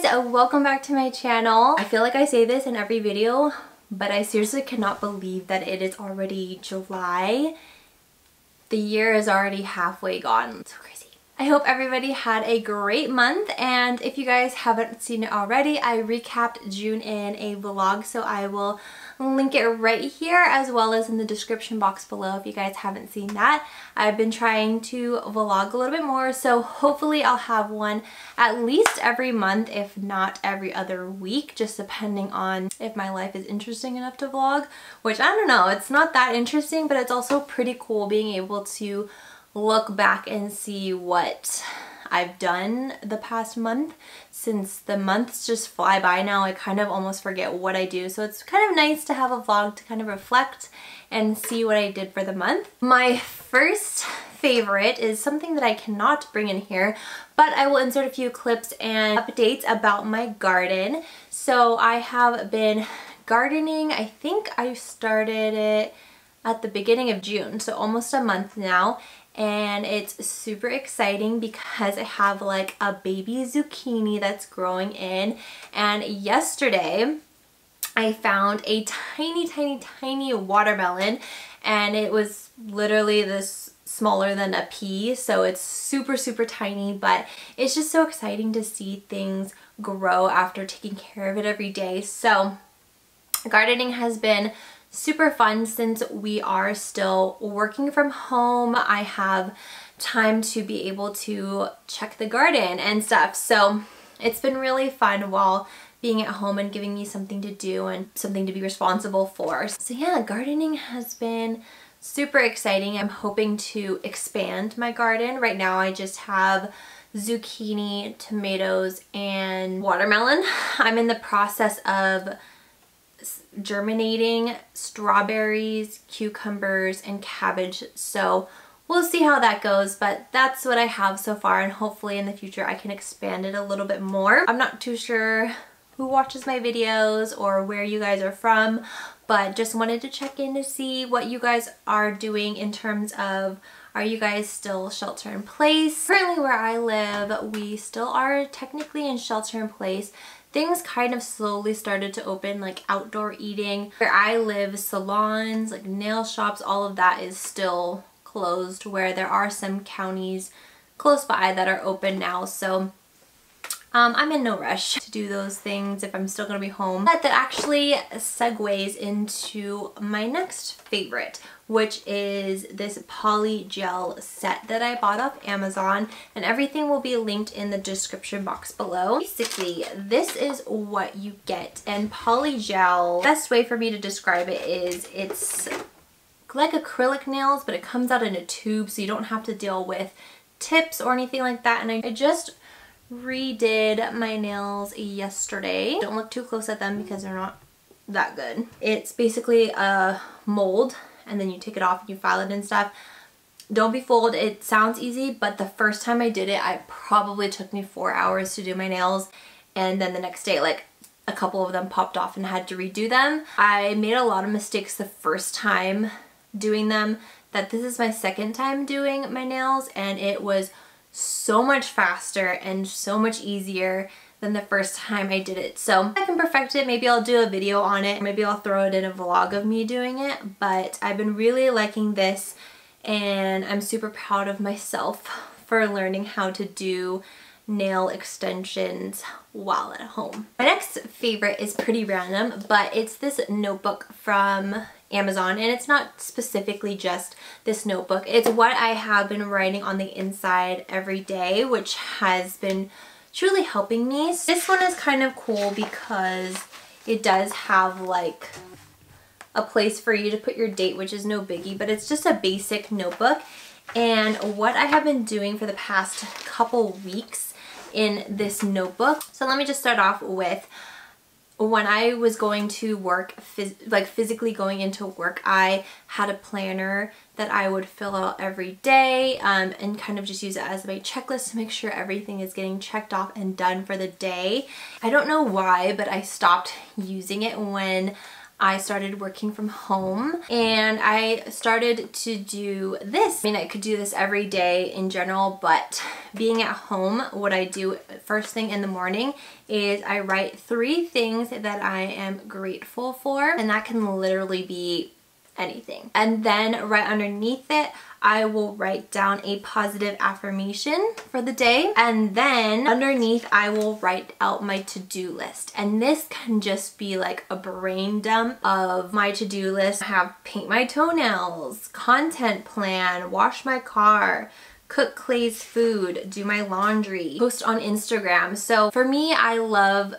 guys, welcome back to my channel. I feel like I say this in every video, but I seriously cannot believe that it is already July. The year is already halfway gone. It's so crazy. I hope everybody had a great month, and if you guys haven't seen it already, I recapped June in a vlog, so I will link it right here as well as in the description box below if you guys haven't seen that. I've been trying to vlog a little bit more, so hopefully I'll have one at least every month, if not every other week, just depending on if my life is interesting enough to vlog, which I don't know, it's not that interesting, but it's also pretty cool being able to look back and see what I've done the past month. Since the months just fly by now, I kind of almost forget what I do. So it's kind of nice to have a vlog to kind of reflect and see what I did for the month. My first favorite is something that I cannot bring in here, but I will insert a few clips and updates about my garden. So I have been gardening. I think I started it at the beginning of June, so almost a month now. And it's super exciting because I have like a baby zucchini that's growing in, and yesterday I found a tiny watermelon, and it was literally this smaller than a pea, so it's super tiny, but it's just so exciting to see things grow after taking care of it every day. So gardening has been super fun since we are still working from home. I have time to be able to check the garden and stuff. So it's been really fun while being at home and giving me something to do and something to be responsible for. So yeah, gardening has been super exciting. I'm hoping to expand my garden. Right now I just have zucchini, tomatoes, and watermelon. I'm in the process of germinating strawberries, cucumbers, and cabbage, so we'll see how that goes, but that's what I have so far, and hopefully in the future I can expand it a little bit more. I'm not too sure who watches my videos or where you guys are from, but just wanted to check in to see what you guys are doing in terms of, are you guys still shelter in place? Currently where I live, we still are technically in shelter in place. Things kind of slowly started to open, like outdoor eating. Where I live, salons, like nail shops, all of that is still closed, where there are some counties close by that are open now. So I'm in no rush to do those things if I'm still gonna be home. But that actually segues into my next favorite, which is this poly gel set that I bought off Amazon, and everything will be linked in the description box below. Basically, this is what you get, and poly gel, best way for me to describe it is it's like acrylic nails, but it comes out in a tube, so you don't have to deal with tips or anything like that. And I just redid my nails yesterday. Don't look too close at them because they're not that good. It's basically a mold, and then you take it off and you file it and stuff. Don't be fooled, it sounds easy, but the first time I did it, it probably took me 4 hours to do my nails, and then the next day, like, a couple of them popped off and had to redo them. I made a lot of mistakes the first time doing them, that this is my second time doing my nails, and it was so much faster and so much easier than the first time I did it. So if I can perfect it, maybe I'll do a video on it. Maybe I'll throw it in a vlog of me doing it, but I've been really liking this, and I'm super proud of myself for learning how to do nail extensions while at home. My next favorite is pretty random, but it's this notebook from Amazon, and it's not specifically just this notebook. It's what I have been writing on the inside every day, which has been truly helping me. This one is kind of cool because it does have like a place for you to put your date, which is no biggie, but it's just a basic notebook. And what I have been doing for the past couple weeks in this notebook, so let me just start off with when I was going to work, physically going into work, I had a planner that I would fill out every day and kind of just use it as my checklist to make sure everything is getting checked off and done for the day. I don't know why, but I stopped using it when I started working from home and I started to do this. I mean, I could do this every day in general, but being at home, what I do first thing in the morning is I write 3 things that I am grateful for, and that can literally be anything. And then right underneath it, I will write down a positive affirmation for the day. And then underneath, I will write out my to-do list. And this can just be like a brain dump of my to-do list. I have paint my toenails, content plan, wash my car, cook Clay's food, do my laundry, post on Instagram. So for me, I love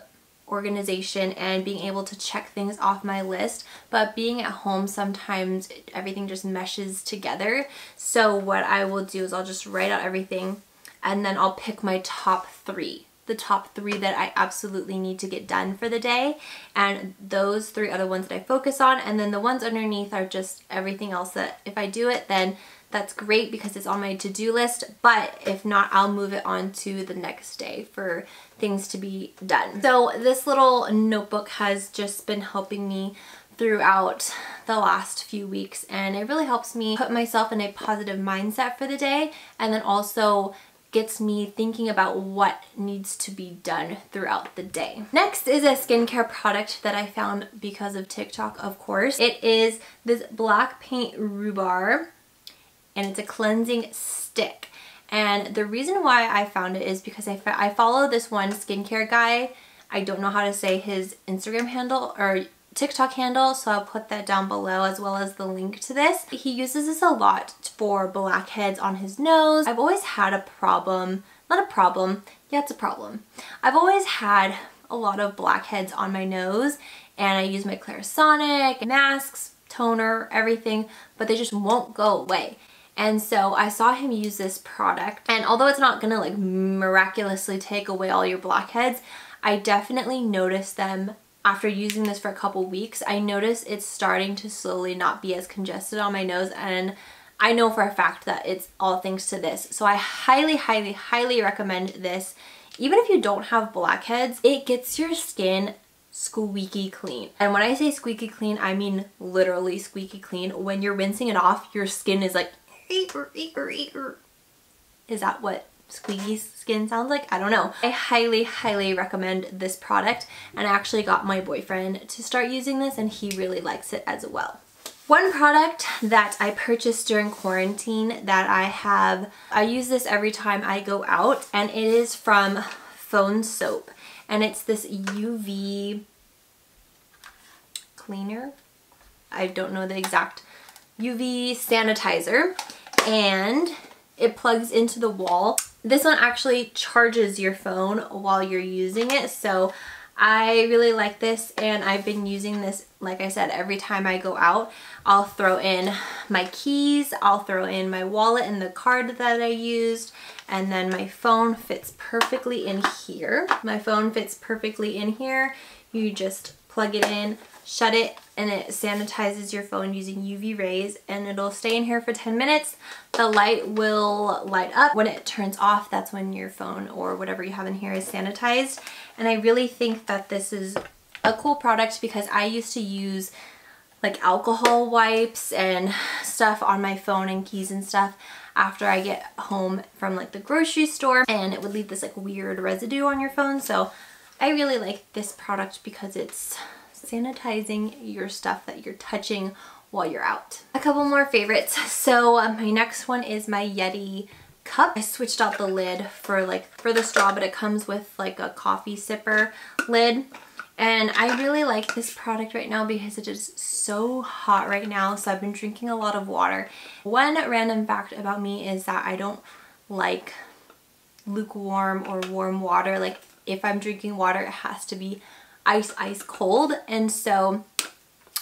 organization and being able to check things off my list, but being at home sometimes everything just meshes together. So what I will do is I'll just write out everything and then I'll pick my top 3. The top 3 that I absolutely need to get done for the day, and those 3 other ones that I focus on, and then the ones underneath are just everything else that if I do it, then that's great because it's on my to-do list, but if not, I'll move it on to the next day for things to be done. So this little notebook has just been helping me throughout the last few weeks, and it really helps me put myself in a positive mindset for the day, and then also gets me thinking about what needs to be done throughout the day. Next is a skincare product that I found because of TikTok, of course. It is this black paint Rubar, and it's a cleansing stick. And the reason why I found it is because I follow this one skincare guy. I don't know how to say his Instagram handle or TikTok handle, so I'll put that down below as well as the link to this. He uses this a lot for blackheads on his nose. I've always had a problem, not a problem, yeah, it's a problem. I've always had a lot of blackheads on my nose, and I use my Clarisonic, masks, toner, everything, but they just won't go away. And so I saw him use this product, and although it's not gonna like miraculously take away all your blackheads, I definitely noticed them after using this for a couple weeks. I noticed it's starting to slowly not be as congested on my nose, and I know for a fact that it's all thanks to this. So I highly, highly, highly recommend this. Even if you don't have blackheads, it gets your skin squeaky clean. And when I say squeaky clean, I mean literally squeaky clean. When you're rinsing it off, your skin is like, is that what squeaky skin sounds like? I don't know. I highly, highly recommend this product, and I actually got my boyfriend to start using this and he really likes it as well. One product that I purchased during quarantine that I use this every time I go out, and it is from Phone Soap, and it's this UV cleaner. I don't know the exact UV sanitizer, and it plugs into the wall. This one actually charges your phone while you're using it, so I really like this, and I've been using this, like I said, every time I go out. I'll throw in my keys, I'll throw in my wallet and the card that I used, and then my phone fits perfectly in here. My phone fits perfectly in here. You just plug it in, shut it, and it sanitizes your phone using UV rays, and it'll stay in here for 10 minutes. The light will light up. When it turns off, that's when your phone or whatever you have in here is sanitized. And I really think that this is a cool product because I used to use like alcohol wipes and stuff on my phone and keys and stuff after I get home from like the grocery store, and it would leave this like weird residue on your phone. So I really like this product because it's sanitizing your stuff that you're touching while you're out. A couple more favorites. So my next one is my Yeti Cup. I switched out the lid for the straw, but it comes with like a coffee sipper lid. And I really like this product right now because it is so hot right now, so I've been drinking a lot of water. One random fact about me is that I don't like lukewarm or warm water. Like if I'm drinking water, it has to be ice cold, and so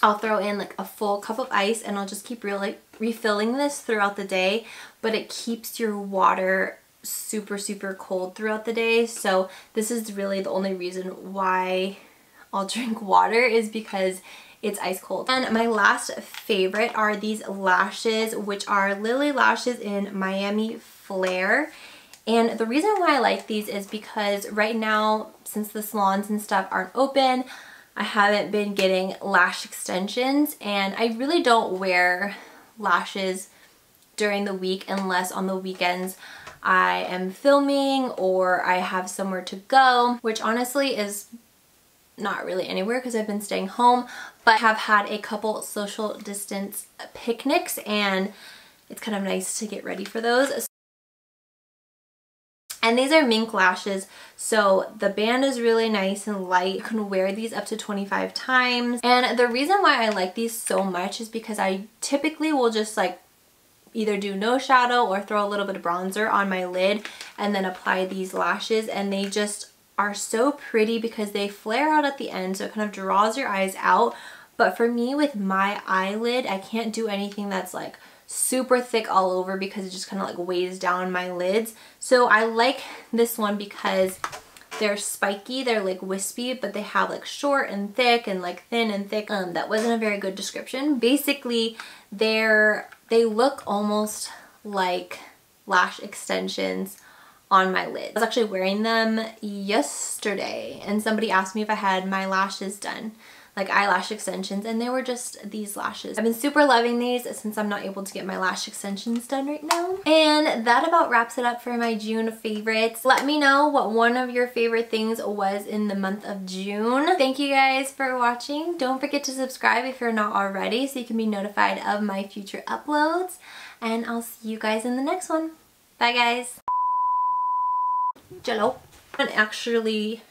I'll throw in like a full cup of ice and I'll just keep really refilling this throughout the day, but it keeps your water super, super cold throughout the day. So this is really the only reason why I'll drink water, is because it's ice cold. And my last favorite are these lashes, which are Lily lashes in Miami Flare. And the reason why I like these is because right now, since the salons and stuff aren't open, I haven't been getting lash extensions, and I really don't wear lashes during the week unless on the weekends I am filming or I have somewhere to go, which honestly is not really anywhere because I've been staying home, but have had a couple social distance picnics and it's kind of nice to get ready for those. And these are mink lashes, so the band is really nice and light. You can wear these up to 25 times. And the reason why I like these so much is because I typically will just like either do no shadow or throw a little bit of bronzer on my lid and then apply these lashes, and they just are so pretty because they flare out at the end, so it kind of draws your eyes out. But for me, with my eyelid, I can't do anything that's like super thick all over because it just kind of like weighs down my lids. So I like this one because they're spiky, they're like wispy, but they have like short and thick and like thin and thick. That wasn't a very good description. Basically, they look almost like lash extensions on my lids. I was actually wearing them yesterday and somebody asked me if I had my lashes done, like eyelash extensions, and they were just these lashes. I've been super loving these since I'm not able to get my lash extensions done right now. And that about wraps it up for my June favorites. Let me know what one of your favorite things was in the month of June. Thank you guys for watching. Don't forget to subscribe if you're not already so you can be notified of my future uploads. And I'll see you guys in the next one. Bye guys. Jello. And actually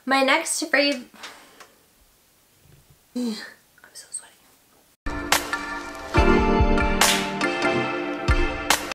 my next favorite